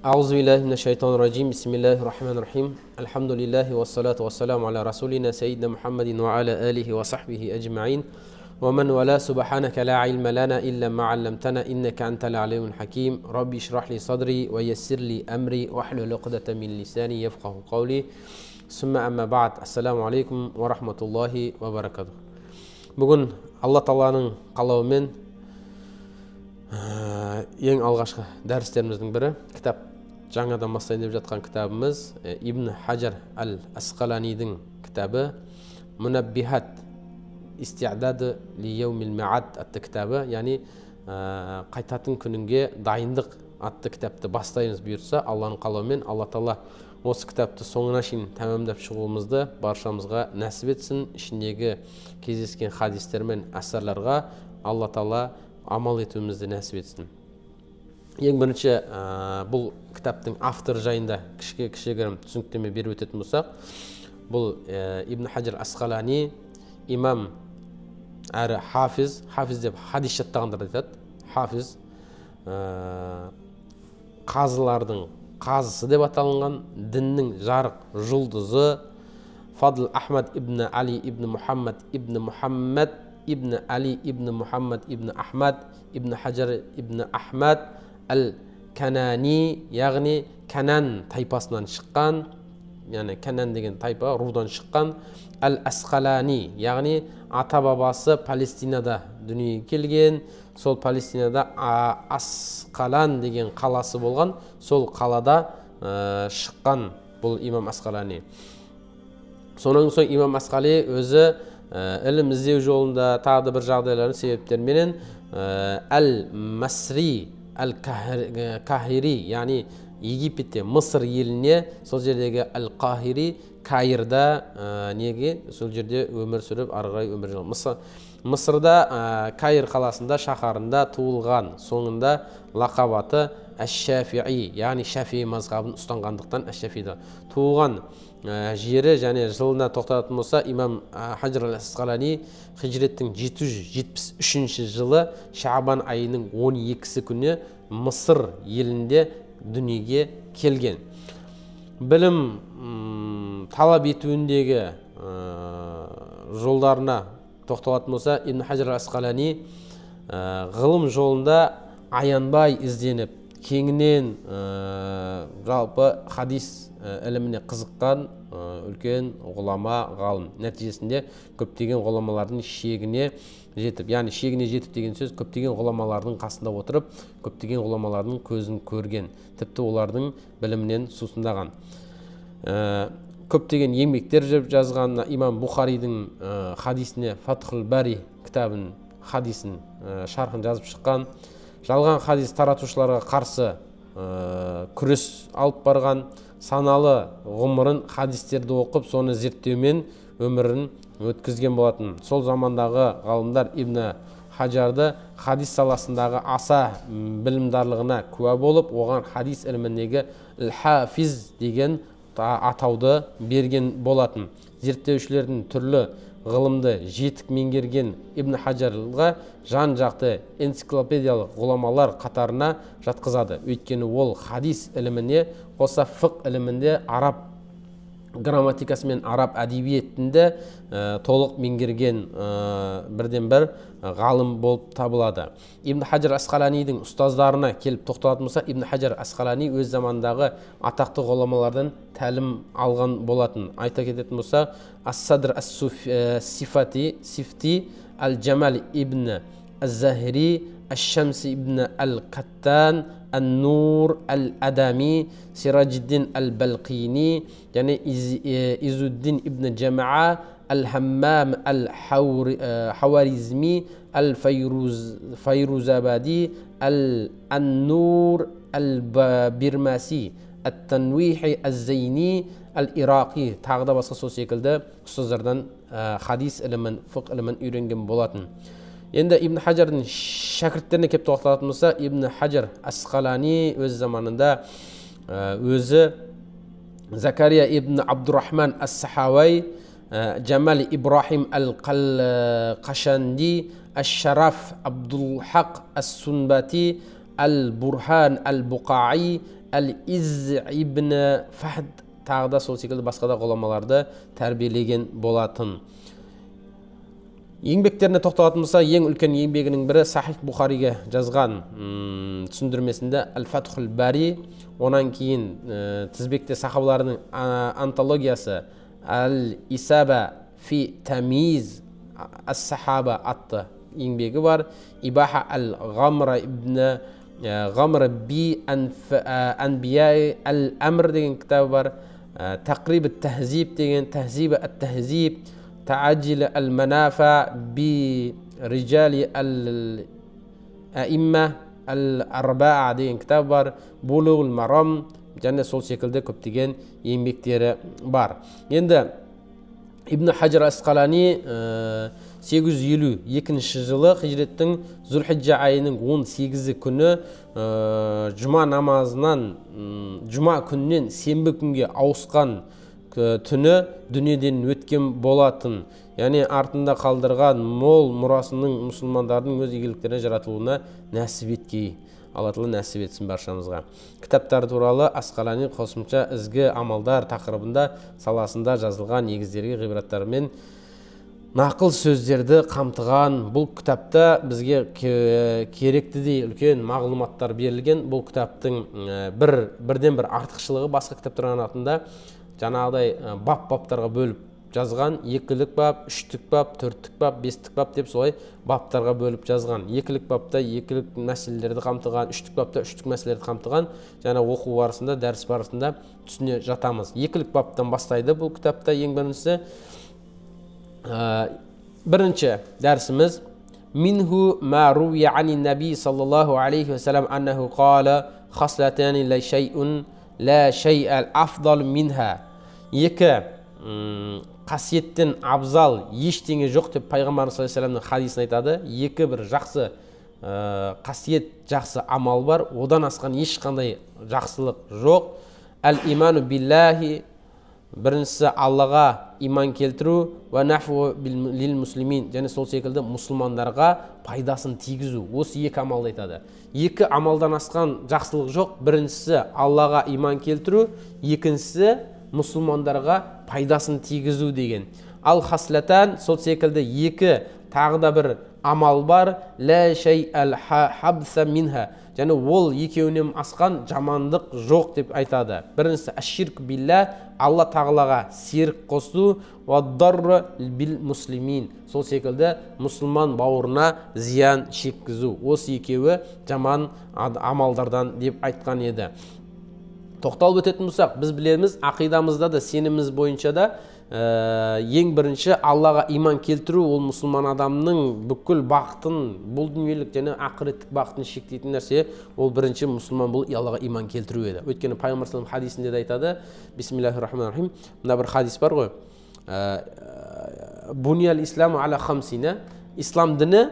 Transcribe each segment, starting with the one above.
Ауzu биллахи минаш шайтанир раджим. Бисмиллахир рахманир рахим. Алхамдулиллахи вассалату вассаламу аля расулина сайидна Мухаммадин ва аля алихи ва сахбихи аджмаин. Ва ман вала субханака ла илма лана илля ма алламтана иннака антал алимул хаким. Рабби ишрах ли садри ва яссир ли амри ва hlul uqdatan min lisani yafqahu qawli. Summa amma ba'd. Assalamu алейкум ва рахматуллахи ва баракатух. Бүгін Алла Тааланың қалауымен ең алғашқы дәрістеріміздің бірі кітап, жаңадан бастайын деп жатқан кітабымыз Ибн Хаджар аль-Асқаланидің кітабы Мунаббихат истиъдады ли яумил миад атты кітабы, яғни қайтатын күніңге дайындық атты кітапты бастаймыз бұйыртса Алланың қалауымен. Алла Таала осы кітапты соңына шейін тәмамдап шығуымызды баршамызға нәсіп етсін. Ішіндегі кездескен хадистер мен әсарларға Алла Таала амал етуімізді нәсіп етсін. Ең бірінші бұл кітаптың авторы жайында кішігірім түсініктеме беріп өтетін болсақ, бұл Ибн Хаджар Асқалани имам әрі хафиз деп хадис жаттағандар айтады. Хафиз қазылардың қазысы деп аталынған, діннің жарық жұлдызы, Фадл Ахмад ибн Али ибн Мухаммад ибн Али ибн Мухаммад ибн Ахмад ибн Хаджар ибн Ахмад әл-Канани, яғни Канан тайпасынан шыққан, яғни Канан деген тайпа рудан шыққан. Әл-Асқалани, яғни ата бабасы Палестинада дүниеге келген. Сол Палестинада Асқалан деген қаласы болған, сол қалада шыққан бұл имам Асқалани. Сонан соң имам Асқали өзі ілім іздеу жолында тағы бір жағдайлардың себептерменен Әл-Масри Әл-Кахири, яғни Египетте, Мысыр еліне, сол жердегі Әл-Кахири, Каирда неге сол жерде өмір сүріп, арғай өмір жүрген. Мысырда Каир қаласында, шаһарында туылған. Соңында лақабаты Әш-Шафиғи, яғни Шафии мазхабын ұстанғандықтан Әш-Шафида туылған. Жері және жылына тоқталатын болса, имам Хаджар аль-Асқалани хижреттің 773 жылы Шаабан айының 12-сі күні Мысыр елінде дүниеге келген. Білім талап етуіндегі жолдарына тоқталатын болса, Ибн Хаджар аль-Асқалани ғылым жолында аянбай ізденіп, кеңінен жалпы хадис іліміне қызыққан үлкен ғұлама ғалым. Нәтижесінде көптеген ғұламалардың шегіне жетіп, яғни шегіне жетіп деген сөз, көптеген ғұламалардың қасында отырып, көптеген ғұламалардың көзін көрген, тіпті олардың білімінен сусындаған. Көптеген еңбектер жазған. Имам Бухаридің хадисіне Фатхул Бари кітабын, хадисін шархын жазып шыққан. Жалған хадис таратушыларға қарсы күрес алып барған. Саналы ғұмырын хадистерді оқып, соны зерттеумен өмірін өткізген болатын. Сол замандағы ғалымдар Ибн Хаджарды хадис саласындағы аса білімдарлығына куә болып, оған хадис іліміндегі Әл-Хафиз деген атауды берген болатын. Зерттеушілердің түрлі ғылымды жетік меңгерген Ибн Хаджарға жан-жақты энциклопедиялық ғұламалар қатарына жатқызады. Өйткені ол хадис іліміне қоса фиқ ілімінде араб грамматикасы мен араб әдебиетінде толық меңгерген бірден бір ғалым болып табылады. Ибн Хаджар Асқаланидің ұстаздарына келіп тоқталатын болса, Ибн Хаджар Асқалани өз замандағы атақты ғұламалардан тәлім алған болатын. Айта кететін болса, Ас-Садр Ас-Сифти, Әл-Джамал ибн Аз-Захири, Аш-Шамси ибн Әл-Каттан, Ан-Нур Әл-Адами, Сираджиддин Әл-Балқини, яғни Изуддин ибн Джамаа, Әл-Хаммам Әл-Хауаризми, Әл-Файрузабади, Әл-Нур Әл-Бирмаси, Әт-Танвихи Әз-Зайни, Әл-Ирақи, тағы да басқа сол секілді ұстаздардан хадис ілімін, фиқ ілімін үйренген болатын. Енді Ибн Хаджардың шәкірттеріне кеп тоқталатын болса, Ибн Хаджар Асқалани өз заманында өзі Закария ибн Абдурахман Ас-Сахауай, Джамал Ибрахим Әл-Қашанди, Аш-Шараф Абдул-Хақ Ас-Сунбати, Әл-Бурхан Әл-Буқаи, Әл-Изз ибн Фахд тағы да сол секілді басқа да ғұламаларды тәрбиелеген болатын. Еңбектеріне тоқталатын болсақ, ең үлкен еңбегінің бірі Сахих Бухариге жазған түсіндірмесінде Әл-Фатхул Бари, онан кейін тізбекте сахабаларының антологиясы Әл-Исаба фи Тамиз Ас-Сахаба атты еңбегі бар. Ибаха Әл-Ғамра ибн Ғамра би Анбияи Әл-Әмр деген кітабы бар. Тақриб ат-Тахзиб деген, Тахзиб ат-Тахзиб, Та'аджил әл-Манафа би Риджали әл-Аимма әл-Арба'a деген кітап бар. Булуғул Марам және сол секілді көптеген еңбектері бар. Енді Ибн Хаджар Асқалани 852 жылы хижреттің Зүлхиджа айының 18 күні жұма намазынан, жұма күннен сенбі күнге ауысқан түні дүниеден өткен болатын. Яғни артында қалдырған мол мұрасының мұсылмандардың өз игіліктеріне жаратылуына нәсіп еткей. Алла Тағала нәсіп етсін баршамызға. Кітаптар туралы Асқалани қосымша ізгі амалдар тақырыбында саласында жазылған негіздерге ғибраттар мен нақыл сөздерді қамтыған бұл кітапта бізге керектідей үлкен мағлұматтар берілген. Бұл кітаптың бірден бір артықшылығы басқа кітаптар арасында жаңағыдай баптарға бөліп жазған. Екілік бап, үштік бап, төрттік бап, бестік бап деп солай баптарға бөліп жазған. Екілік бапта екілік мәселелерді қамтыған, үштік бапта үштік мәселелерді қамтыған. Жаңа оқу барысында, дәріс барысында түсіне жатамыз. Екілік баптан бастайды бұл кітапта ең біріншісі. Бірінші дәрісіміз Минху ма руя ани наби саллаллаху алейхи ва салам аннаху қала хаслатани ла шайун ла шай'ал афдал минха. Екі қасиеттен абзал ештеңе жоқ деп пайғамбар саллаллаху алейхи ва саламның хадисін айтады. Екі бір жақсы қасиет, жақсы амал бар, одан асқан ешқандай жақсылық жоқ. Әл-иману биллахи, біріншісі Аллаға иман келтіру, ва нафу лил муслимин, және сол секілді мұсылмандарға пайдасын тигізу. Осы екі амалды айтады. Екі амалдан асқан жақсылық жоқ. Біріншісі Аллаға иман келтіру, екіншісі мұсылмандарға пайдасын тигізу деген. Ал хаслатан, сол секілді екі тағы да бір амал бар. Ла шай'ал хабса минха, және ол екеуінен асқан жамандық жоқ деп айтады. Біріншісі ашширк билля, Алла тағалаға серік қосу, ва дарр бил муслимин, сол секілді мұсылман бауырына зиян шеккізу. Осы екеуі жаман амалдардан деп айтқан еді. Тоқталып өтетін болсақ, біз білеміз, ақидамызда да, сеніміміз бойынша да ең бірінші Аллаға иман келтіру, ол мұсылман адамның бүкіл бақытын, бұл дүниелік және ақыреттік бақытын шектейтін нәрсе. Ол бірінші мұсылман бұл Аллаға иман келтіру еді. Өйткені пайғамбар саллаллаху алейхи хадисінде де айтады, бисмиллахир-рахманир-рахим, мына бір хадис бар ғой, бунияль исламу аля хамсина, ислам діні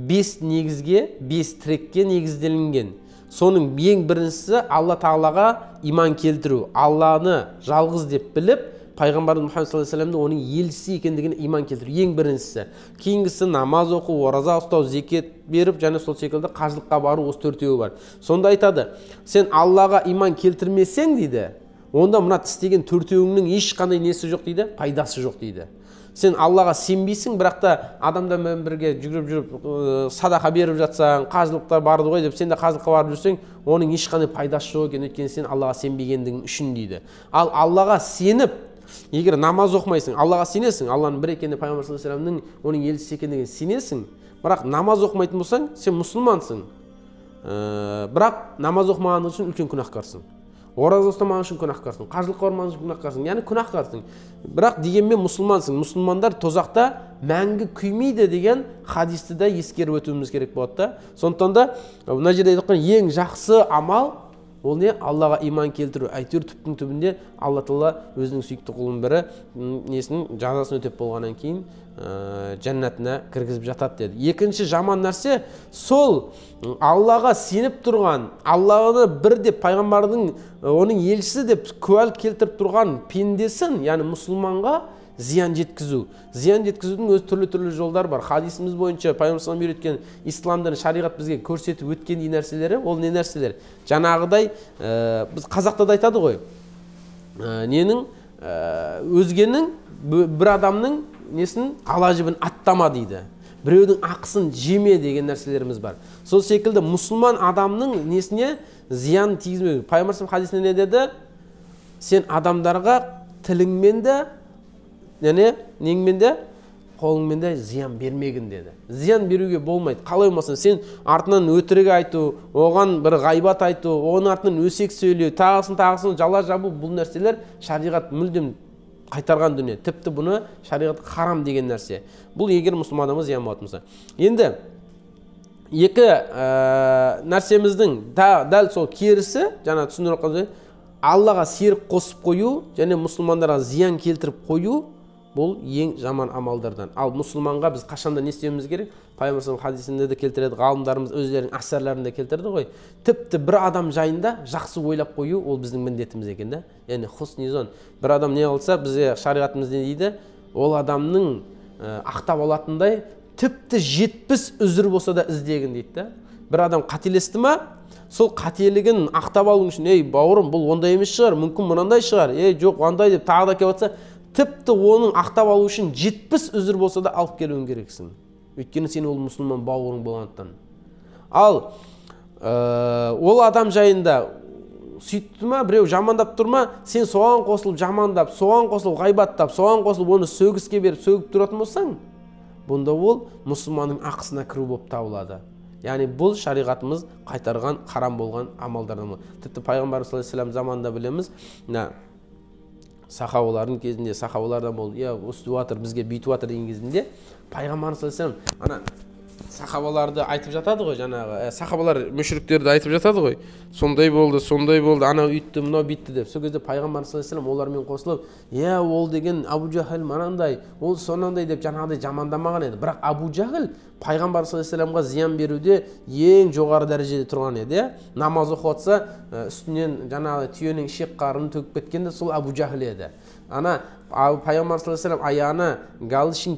5 негізге, 5 тірекке негізделінген. Соның ең біріншісі Алла тағалаға иман келтіру, Алланы жалғыз деп біліп, пайғамбар Мұхаммед саллаллаху алейхи ва саллямның оның елшісі екендігіне иман келтіру ең біріншісі. Кейінгісі намаз оқу, ораза ұстау, зекет беріп, және сол секілді қажылыққа бару, осы төртеуі бар. Сонда айтады, сен Аллаға иман келтірмесең дейді, онда мына істеген төртеуіңнің ешқандай несі жоқ дейді, пайдасы жоқ дейді. Сен Аллаға сенбейсің, бірақ та адамдармен бірге жүріп садақа беріп жатсаң, қажылықта барды ғой деп, сен де қажылыққа барып жүрсең, оның ешқандай пайдасы жоқ екен, өйткені сен Аллаға сенбегендігің үшін дейді. Ал Аллаға сеніп, егер намаз оқымайсың, Аллаға сенесің, Алланың бір екеніне, пайғамбар саллаллаху алейхи ва саллямның оның елшісі екендігіне сенесің, бірақ намаз оқымайтын болсаң, сен мұсылмансың. Бірақ намаз оқымағандығың үшін үлкен күнәһкарсың. Ораза ұстамаған үшін күнәһкарсың, қажылыққа бармаған үшін күнәһкарсың, яғни күнәһкарсың. Бірақ дегенмен мұсылмансың. Мұсылмандар тозақта мәңгі күймейді деген хадисті де ескеріп өтуіміз керек болады да. Сондықтан да мына жерде айтқан ең жақсы амал ол не? Аллаға иман келтіру. Әйтеуір түптің түбінде Алла Тағала өзінің сүйікті құлының бірі несінің жазасын өтеп болғаннан кейін жәннатына кіргізіп жатады деді. Екінші жаман нәрсе сол Аллаға сеніп тұрған, Алланы бір деп, пайғамбардың оның елшісі деп куәлік келтіріп тұрған пендесін, яғни мұсылманға зиян жеткізу. Зиян жеткізудің өз түрлі жолдары бар. Хадисіміз бойынша пайғамбар үйреткен исламдан шариғат бізге көрсетіп өткен нәрселері, ол не нәрселер? Жаңағыдай біз қазақта да айтады ғой. Ненің өзгенің бір адамның несін ала жібін аттама дейді. Біреудің ақысын жеме деген нәрселеріміз бар. Сол секілді мұсылман адамның несіне зиян тигізбеу. Пайғамбар хадисінде не деді? Сен адамдарға тіліңмен де, неңмен де, қолыңмен де зиян бермегін деді. Зиян беруге болмайды. Қалай болмасын, сен артынан өтірік айту, оған бір ғайбат айту, оның артынан өсек сөйлеу, тағысын жала жабу, бұл нәрселер шариғат мүлдем қайтарған дүние. Тіпті бұны шариғат харам деген нәрсе. Бұл егер мұсылман адамы зиян болатын болса. Енді екі нәрсеміздің дәл сол керісі, жаңа түсіндіріп қойды, Аллаға серік қосып қою және мұсылмандарға зиян келтіріп қою, бұл ең жаман амалдардан. Ал мұсылманға біз қашанда не істеуіміз керек? Пайғамбар хадисінде де келтіреді, ғалымдарымыз өздерінің әсерлерінде келтірді ғой. Тіпті бір адам жайында жақсы ойлап қою, ол біздің міндетіміз екен да. Яғни хусни зон. Бір адам не қылса, бізде шариғатымыз не дейді? Ол адамның ақтап алатындай тіпті 70 үзір болса да іздегін дейді да. Бір адам қателесті ма? Сол қателігін ақтап алу үшін, ей бауырым, бұл ондай емес шығар, мүмкін мынандай шығар, ей жоқ ондай деп тағы да келіп жатса, тіпті оның ақтап алу үшін 70 үзір болса да алып келуің керексің. Өйткені сен ол мұсылман бауырың болғандықтан. Ал ол адам жайында сөйтті ма, біреу жамандап тұр ма, сен соған қосылып жамандап, соған қосылып ғайбаттап, соған қосылып оны сөгіске беріп сөгіп тұратын болсаң, бұнда ол мұсылманның ақысына кіру болып табылады. Яғни бұл шариғатымыз қайтарған, харам болған амалдардан. Тіпті пайғамбар саллаллаху алейхи ва саллям заманында білеміз, сахабалардың кезінде сахабалардан болды, өстіп жатыр, бізге бүйтіп жатыр деген кезінде пайғамбар саллаллаху алейхи ва саллям сахабаларды айтып жатады ғой, жаңағы сахабалар мүшриктерді айтып жатады ғой, сондай болды, анау үйтті, мынау бүйтті деп. Сол кезде пайғамбар саллаллаху алейхи ва саллям олармен қосылып, ол деген Абу Жахал мынандай, ол сонандай деп жаңағыдай жамандамаған еді. Бірақ Абу Жахал пайғамбар саллаллаху алейхи ва саллямға зиян беруде ең жоғары дәрежеде тұрған еді. Намаз оқып жатса, үстінен жаңағы түйенің ішек қарынын төгіп кеткенде сол Абу Жахал еді. Ана пайғамбар саллаллаху алейхи ва саллям аяғына галошын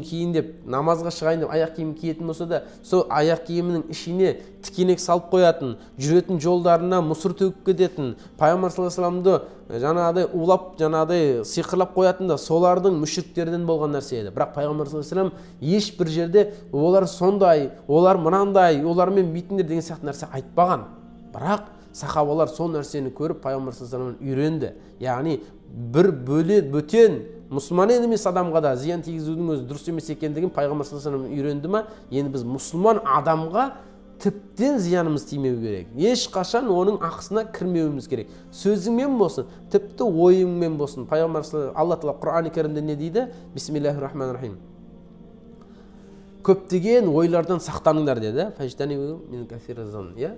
киін деп намазға шығайын деп аяқ киім киетін болса да, сол аяқ киімінің ішіне тікенек салып қоятын, жүретін жолдарына мұсыр төгіп кететін, пайғамбар саллаллаху алейхи ва саллямды жаңағыдай улап, жаңағыдай сиқырлап қоятын да солардың мүшриктерден болған нәрсе еді. Бірақ пайғамбар саллаллаху алейхи ва саллям ешбір жерде олар сондай, олар мынандай, олармен бүйтіңдер деген сияқты нәрсе айтпаған. Бірақ сахабалар сол нәрсені көріп пайғамбар саллаллаху алейхи ва саллямнан үйренді. Яғни бір бөтен мұсылман емес адамға да зиян тигізудің өзі дұрыс емес екендігін пайғамбар саллаллаху алейхи ва саллям үйренді ма? Енді біз мұсылман адамға тіптен зиянымыз тимеу керек. Ешқашан оның ақысына кірмеуіміз керек. Сөзіңмен болсын, тіпті ойыңмен болсын. Пайғамбар Алла Тағала Құран-ы Кәрімде не дейді? Бисмиллахир-рахманир-рахим. Көптеген ойлардан сақтаныңдар деді.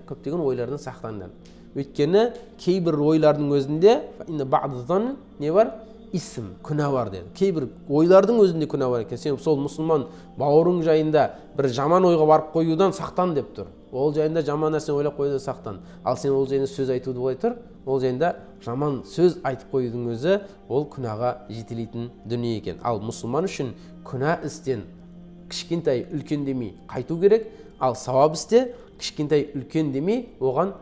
Көптеген ойлардан сақтаныңдар. Өйткені кейбір ойлардың өзінде не бар? Исм, күнә бар деді. Кейбір ойлардың өзінде күнә бар екен. Сен сол мұсылман бауырың жайында бір жаман ойға барып қоюдан сақтан деп тұр. Ол жайында жаман нәрсе ойлап қоюдан сақтан. Ал сен ол жайында сөз айтуды былай тұр. Ол жайында жаман сөз айтып қоюдың өзі ол күнәға жетелейтін дүние екен. Ал мұсылман үшін күнә істен кішкентай үлкен демей қайту керек, ал сауап істе кішкентай үлкен демей оған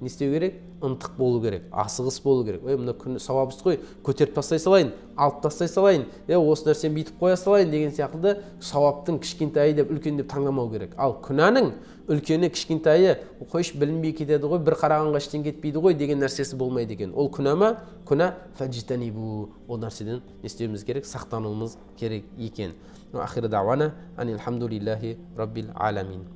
не істеу керек? Ынтық болу керек, асығыс болу керек. Мына күн сауап іс қой, көтеріп тастай салайын, алып тастай салайын, осы нәрсені бүйтіп қоя салайын деген сияқты сауаптың кішкентайы деп үлкен деп таңдамау керек. Ал күнәнің үлкені кішкентайы қойш білінбей кетеді ғой, бір қарағанға іштен кетпейді ғой деген нәрсесі болмайды екен. Ол күнә ма? Күнә фаджтанибу. Ол нәрседен не істеуіміз керек? Сақтануымыз керек екен. Ахир дауана анилхамдулиллахи раббил аламин.